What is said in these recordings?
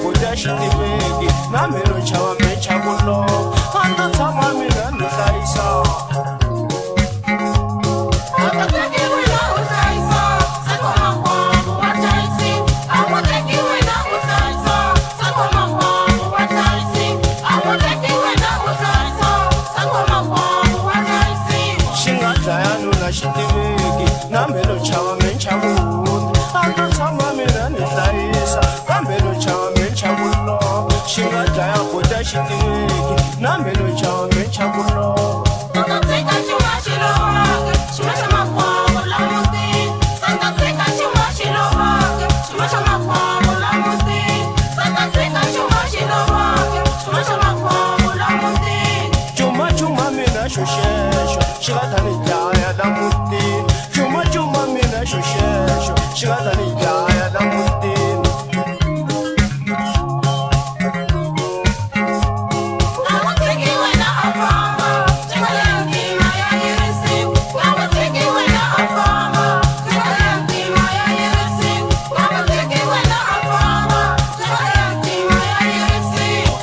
buda shitiveki na mero chawa mecha kulo ando tama mina nitaisa shitiveki na mero chawa mecha kulo ando tama mina nitaisa na mero chawa mecha kulo shinga jaya buda shitiveki na mero chawa mecha kulo shigatani jaya da mutti chuma chuma mina shushesho shigatani jaya da mutti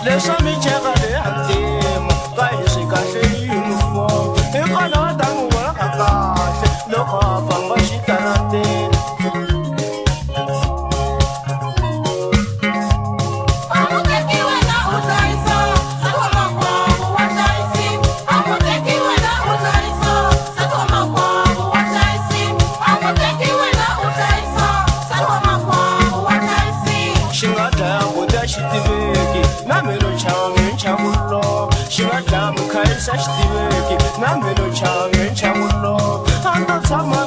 lesa mi chega de antima vai se case uniform na mero chawa mencha kulo shiga damu kaisa shitiveki na mero chawa mencha kulo ando tama